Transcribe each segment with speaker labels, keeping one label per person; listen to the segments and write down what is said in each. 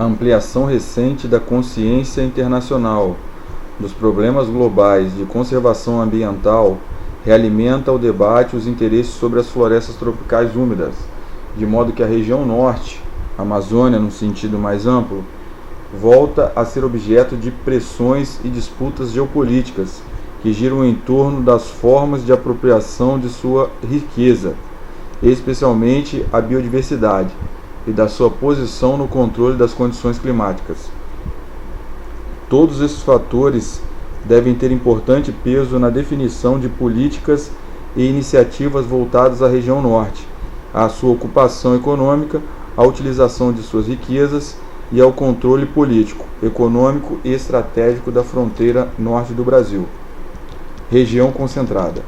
Speaker 1: A ampliação recente da consciência internacional dos problemas globais de conservação ambiental realimenta o debate e os interesses sobre as florestas tropicais úmidas, de modo que a região norte, Amazônia no sentido mais amplo, volta a ser objeto de pressões e disputas geopolíticas que giram em torno das formas de apropriação de sua riqueza, especialmente a biodiversidade, e da sua posição no controle das condições climáticas. Todos esses fatores devem ter importante peso na definição de políticas e iniciativas voltadas à região norte, à sua ocupação econômica, à utilização de suas riquezas e ao controle político, econômico e estratégico da fronteira norte do Brasil. Região concentrada.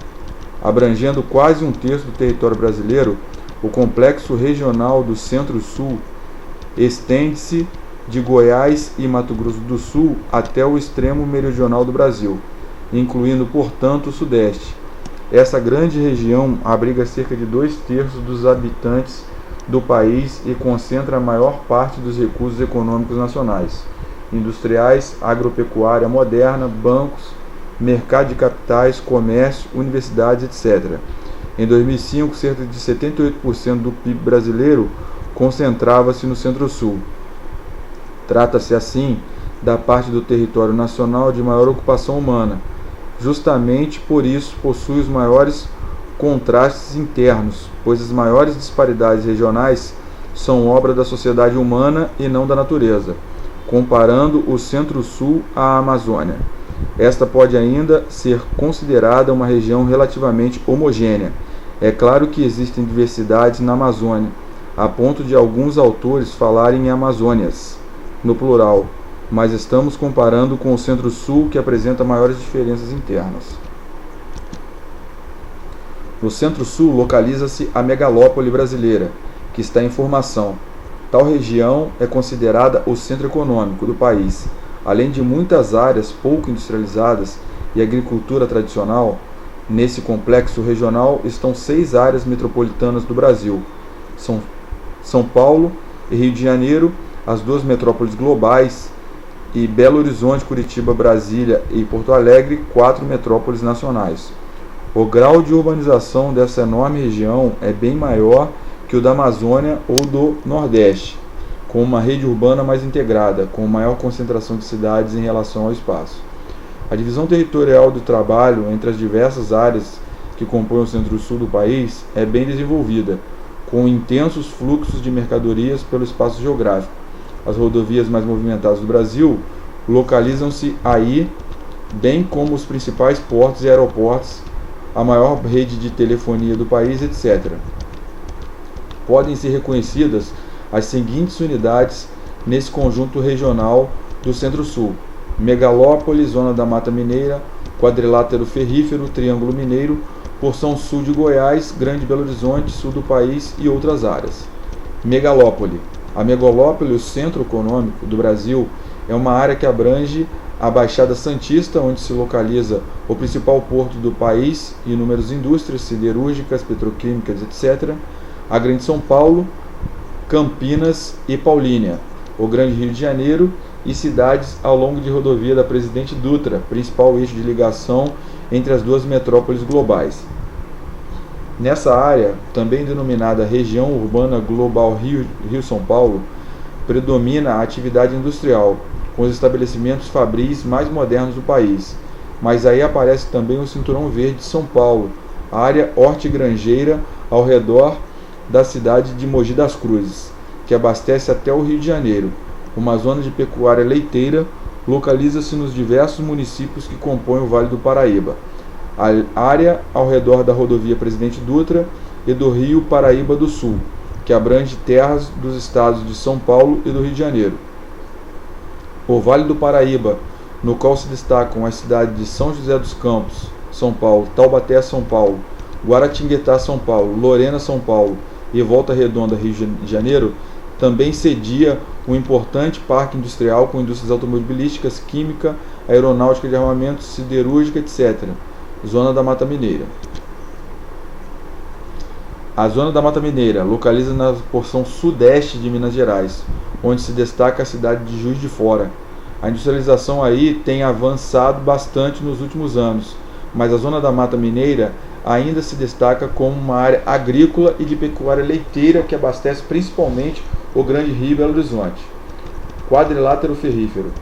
Speaker 1: Abrangendo quase um terço do território brasileiro, o complexo regional do Centro-Sul estende-se de Goiás e Mato Grosso do Sul até o extremo meridional do Brasil, incluindo, portanto, o Sudeste. Essa grande região abriga cerca de 2/3 dos habitantes do país e concentra a maior parte dos recursos econômicos nacionais, industriais, agropecuária moderna, bancos, mercado de capitais, comércio, universidades, etc. Em 2005, cerca de 78% do PIB brasileiro concentrava-se no Centro-Sul. Trata-se, assim, da parte do território nacional de maior ocupação humana. Justamente por isso possui os maiores contrastes internos, pois as maiores disparidades regionais são obra da sociedade humana e não da natureza, comparando o Centro-Sul à Amazônia. Esta pode ainda ser considerada uma região relativamente homogênea. É claro que existem diversidades na Amazônia, a ponto de alguns autores falarem em Amazônias, no plural, mas estamos comparando com o Centro-Sul, que apresenta maiores diferenças internas. No Centro-Sul localiza-se a megalópole brasileira, que está em formação. Tal região é considerada o centro econômico do país. Além de muitas áreas pouco industrializadas e agricultura tradicional, nesse complexo regional estão 6 áreas metropolitanas do Brasil: São Paulo e Rio de Janeiro, as 2 metrópoles globais, e Belo Horizonte, Curitiba, Brasília e Porto Alegre, 4 metrópoles nacionais. O grau de urbanização dessa enorme região é bem maior que o da Amazônia ou do Nordeste, com uma rede urbana mais integrada, com maior concentração de cidades em relação ao espaço. A divisão territorial do trabalho entre as diversas áreas que compõem o centro-sul do país é bem desenvolvida, com intensos fluxos de mercadorias pelo espaço geográfico. As rodovias mais movimentadas do Brasil localizam-se aí, bem como os principais portos e aeroportos, a maior rede de telefonia do país, etc. Podem ser reconhecidas as seguintes unidades nesse conjunto regional do Centro-Sul: Megalópole, Zona da Mata Mineira, Quadrilátero Ferrífero, Triângulo Mineiro, porção sul de Goiás, Grande Belo Horizonte, sul do país e outras áreas. Megalópole. A megalópole, o centro econômico do Brasil, é uma área que abrange a Baixada Santista, onde se localiza o principal porto do país e inúmeras indústrias siderúrgicas, petroquímicas, etc., a Grande São Paulo, Campinas e Paulínia, o Grande Rio de Janeiro e cidades ao longo de rodovia da Presidente Dutra, principal eixo de ligação entre as 2 metrópoles globais. Nessa área, também denominada Região Urbana Global Rio-São Paulo, predomina a atividade industrial, com os estabelecimentos fabris mais modernos do país. Mas aí aparece também o Cinturão Verde de São Paulo, área hortigranjeira ao redor da cidade de Mogi das Cruzes, que abastece até o Rio de Janeiro. Uma zona de pecuária leiteira localiza-se nos diversos municípios que compõem o Vale do Paraíba. A área ao redor da rodovia Presidente Dutra e do Rio Paraíba do Sul, que abrange terras dos estados de São Paulo e do Rio de Janeiro. O Vale do Paraíba, no qual se destacam as cidades de São José dos Campos, São Paulo, Taubaté, São Paulo, Guaratinguetá, São Paulo, Lorena, São Paulo e Volta Redonda, Rio de Janeiro, também cedia um importante parque industrial com indústrias automobilísticas, química, aeronáutica de armamentos, siderúrgica, etc. Zona da Mata Mineira. A zona da Mata Mineira localiza na porção sudeste de Minas Gerais, onde se destaca a cidade de Juiz de Fora. A industrialização aí tem avançado bastante nos últimos anos, mas a zona da Mata Mineira ainda se destaca como uma área agrícola e de pecuária leiteira que abastece principalmente o Grande Rio Belo Horizonte. Quadrilátero Ferrífero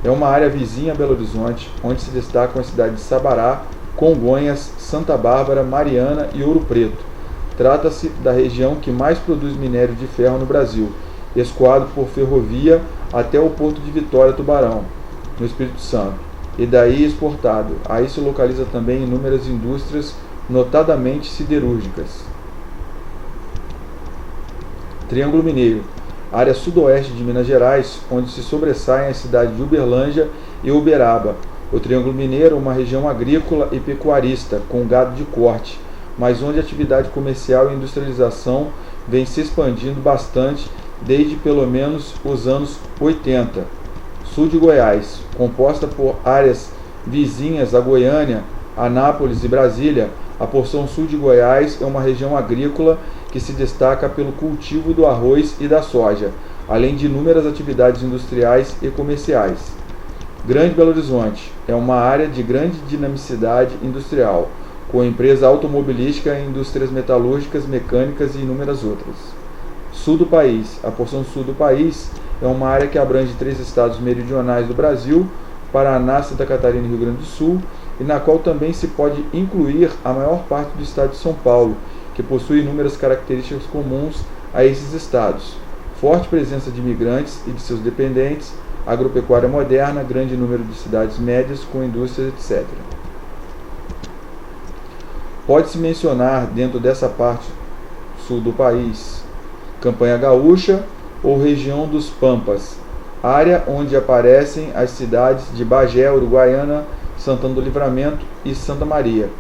Speaker 1: é uma área vizinha a Belo Horizonte, onde se destacam as cidades de Sabará, Congonhas, Santa Bárbara, Mariana e Ouro Preto. Trata-se da região que mais produz minério de ferro no Brasil, escoado por ferrovia até o porto de Vitória Tubarão, no Espírito Santo, e daí exportado. Aí se localiza também inúmeras indústrias, notadamente siderúrgicas. Triângulo Mineiro, área sudoeste de Minas Gerais, onde se sobressaem as cidades de Uberlândia e Uberaba. O Triângulo Mineiro é uma região agrícola e pecuarista, com gado de corte, mas onde a atividade comercial e industrialização vem se expandindo bastante desde pelo menos os anos 80. Sul de Goiás, composta por áreas vizinhas a Goiânia, Anápolis e Brasília, a porção sul de Goiás é uma região agrícola que se destaca pelo cultivo do arroz e da soja, além de inúmeras atividades industriais e comerciais. Grande Belo Horizonte é uma área de grande dinamicidade industrial, com empresa automobilística, indústrias metalúrgicas, mecânicas e inúmeras outras. Sul do país. A porção sul do país é uma área que abrange 3 estados meridionais do Brasil, Paraná, Santa Catarina e Rio Grande do Sul, e na qual também se pode incluir a maior parte do estado de São Paulo, que possui inúmeras características comuns a esses estados. Forte presença de imigrantes e de seus dependentes, agropecuária moderna, grande número de cidades médias com indústrias, etc. Pode-se mencionar dentro dessa parte sul do país Campanha Gaúcha ou região dos Pampas, área onde aparecem as cidades de Bagé, Uruguaiana, Santana do Livramento e Santa Maria.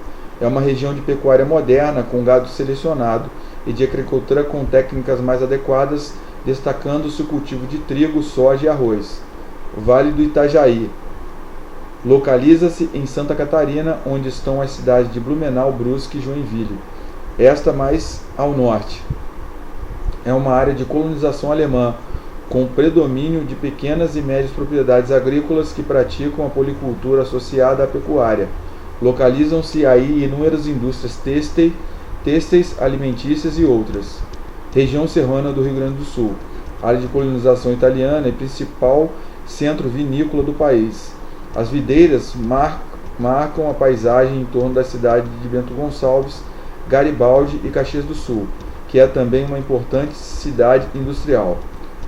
Speaker 1: É uma região de pecuária moderna com gado selecionado e de agricultura com técnicas mais adequadas, destacando-se o cultivo de trigo, soja e arroz. Vale do Itajaí. Localiza-se em Santa Catarina, onde estão as cidades de Blumenau, Brusque e Joinville. Esta mais ao norte. É uma área de colonização alemã, com predomínio de pequenas e médias propriedades agrícolas que praticam a policultura associada à pecuária. Localizam-se aí inúmeras indústrias têxteis, alimentícias e outras. Região serrana do Rio Grande do Sul, área de colonização italiana e principal centro vinícola do país. As videiras marcam a paisagem em torno da cidade de Bento Gonçalves, Garibaldi e Caxias do Sul, que é também uma importante cidade industrial.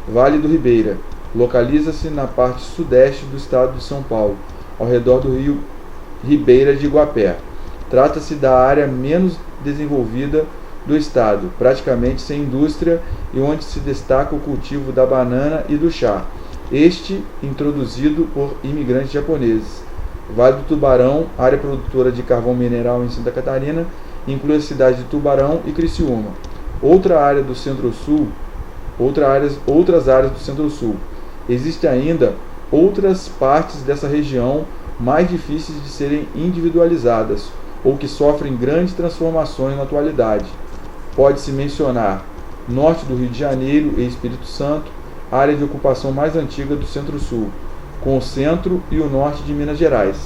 Speaker 1: Vale do Ribeira. Localiza-se na parte sudeste do estado de São Paulo, ao redor do rio Ribeira de Iguapé. Trata-se da área menos desenvolvida do estado, praticamente sem indústria, e onde se destaca o cultivo da banana e do chá, este introduzido por imigrantes japoneses. Vale do Tubarão, área produtora de carvão mineral em Santa Catarina, inclui a cidade de Tubarão e Criciúma. Outras áreas do Centro-Sul. Existem ainda outras partes dessa região mais difíceis de serem individualizadas ou que sofrem grandes transformações na atualidade. Pode-se mencionar norte do Rio de Janeiro e Espírito Santo, área de ocupação mais antiga do Centro-Sul, com o centro e o norte de Minas Gerais.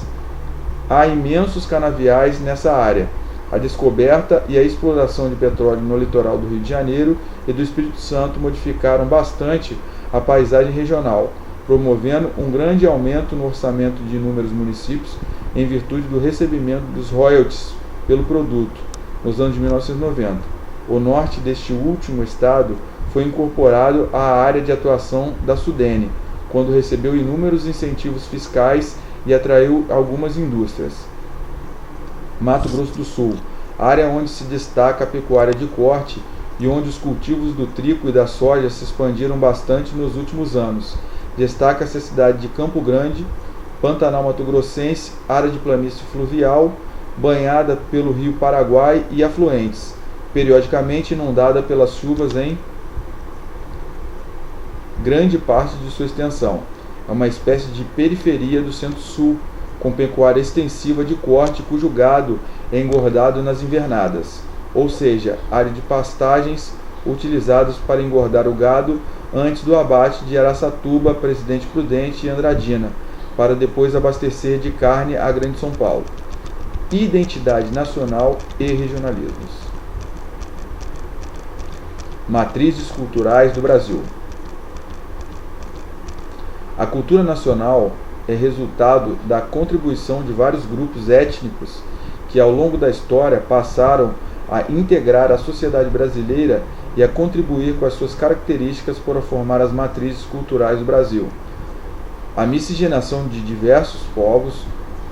Speaker 1: Há imensos canaviais nessa área. A descoberta e a exploração de petróleo no litoral do Rio de Janeiro e do Espírito Santo modificaram bastante a paisagem regional, promovendo um grande aumento no orçamento de inúmeros municípios em virtude do recebimento dos royalties pelo produto, nos anos de 1990. O norte deste último estado foi incorporado à área de atuação da Sudene, quando recebeu inúmeros incentivos fiscais e atraiu algumas indústrias. Mato Grosso do Sul, área onde se destaca a pecuária de corte e onde os cultivos do trigo e da soja se expandiram bastante nos últimos anos. Destaca-se a cidade de Campo Grande, Pantanal Mato Grossense, área de planície fluvial, banhada pelo rio Paraguai e afluentes, periodicamente inundada pelas chuvas em grande parte de sua extensão. É uma espécie de periferia do Centro-Sul, com pecuária extensiva de corte cujo gado é engordado nas invernadas. ou seja, área de pastagens utilizados para engordar o gado antes do abate de Araçatuba, Presidente Prudente e Andradina, para depois abastecer de carne a Grande São Paulo. Identidade nacional e regionalismos. Matrizes culturais do Brasil. A cultura nacional é resultado da contribuição de vários grupos étnicos que, ao longo da história, passaram a integrar a sociedade brasileira e a contribuir com as suas características para formar as matrizes culturais do Brasil. A miscigenação de diversos povos,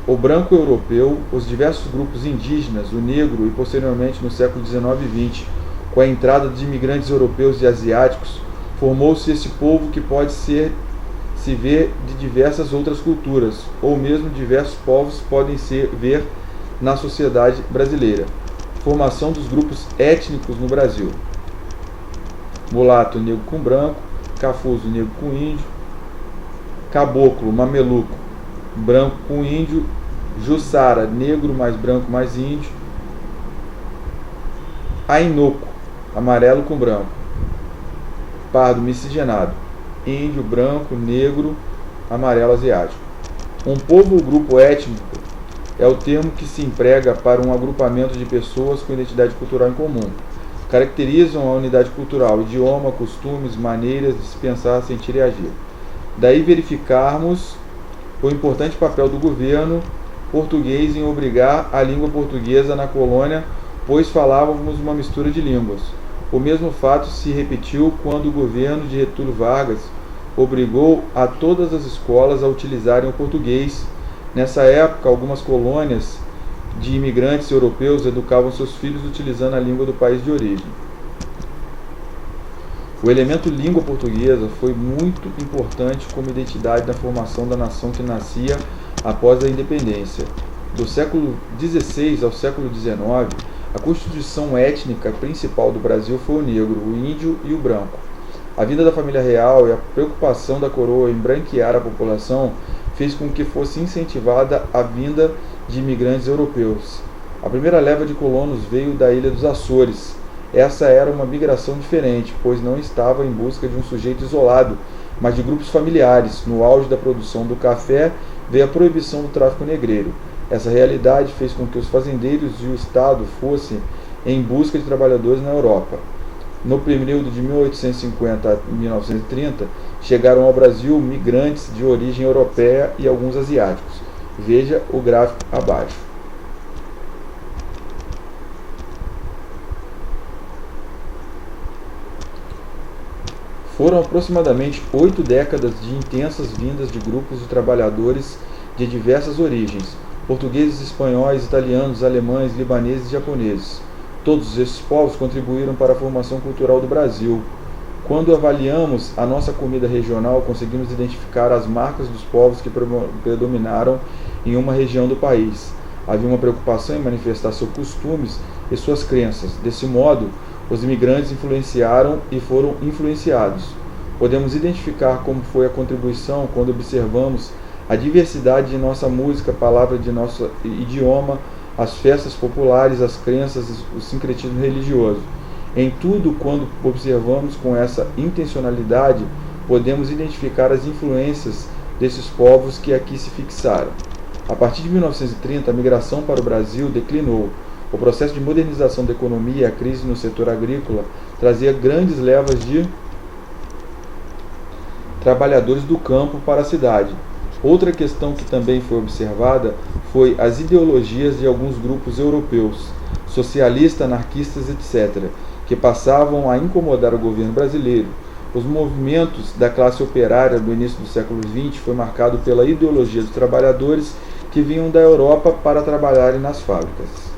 Speaker 1: o branco europeu, os diversos grupos indígenas, o negro e, posteriormente, no século XIX e XX, com a entrada de imigrantes europeus e asiáticos, formou-se esse povo que pode se ver de diversas outras culturas, ou mesmo diversos povos podem se ver na sociedade brasileira. Formação dos grupos étnicos no Brasil. Mulato, negro com branco, cafuso, negro com índio, caboclo, mameluco, branco com índio, jussara, negro mais branco mais índio, ainoco, amarelo com branco, pardo miscigenado, índio, branco, negro, amarelo asiático. Um povo ou grupo étnico é o termo que se emprega para um agrupamento de pessoas com identidade cultural em comum. Caracterizam a unidade cultural, idioma, costumes, maneiras de se pensar, sentir e agir. Daí verificarmos o importante papel do governo português em obrigar a língua portuguesa na colônia, pois falávamos uma mistura de línguas. O mesmo fato se repetiu quando o governo de Getúlio Vargas obrigou a todas as escolas a utilizarem o português. Nessa época, algumas colônias de imigrantes europeus educavam seus filhos utilizando a língua do país de origem. O elemento língua portuguesa foi muito importante como identidade na formação da nação que nascia após a independência. Do século XVI ao século XIX, a constituição étnica principal do Brasil foi o negro, o índio e o branco. A vinda da família real e a preocupação da coroa em branquear a população fez com que fosse incentivada a vinda de imigrantes europeus. A primeira leva de colonos veio da ilha dos Açores. Essa era uma migração diferente, pois não estava em busca de um sujeito isolado, mas de grupos familiares. No auge da produção do café, veio a proibição do tráfico negreiro. Essa realidade fez com que os fazendeiros e o Estado fossem em busca de trabalhadores na Europa. No período de 1850 a 1930, chegaram ao Brasil migrantes de origem europeia e alguns asiáticos. Veja o gráfico abaixo. Foram aproximadamente 8 décadas de intensas vindas de grupos de trabalhadores de diversas origens, portugueses, espanhóis, italianos, alemães, libaneses e japoneses. Todos esses povos contribuíram para a formação cultural do Brasil. Quando avaliamos a nossa comida regional, conseguimos identificar as marcas dos povos que predominaram em uma região do país. Havia uma preocupação em manifestar seus costumes e suas crenças. Desse modo, os imigrantes influenciaram e foram influenciados. Podemos identificar como foi a contribuição quando observamos a diversidade de nossa música, palavra de nosso idioma, as festas populares, as crenças, o sincretismo religioso. Em tudo, quando observamos com essa intencionalidade, podemos identificar as influências desses povos que aqui se fixaram. A partir de 1930, a migração para o Brasil declinou. O processo de modernização da economia e a crise no setor agrícola trazia grandes levas de trabalhadores do campo para a cidade. Outra questão que também foi observada foi as ideologias de alguns grupos europeus, socialistas, anarquistas, etc., que passavam a incomodar o governo brasileiro. Os movimentos da classe operária do início do século XX foi marcado pela ideologia dos trabalhadores que vinham da Europa para trabalharem nas fábricas.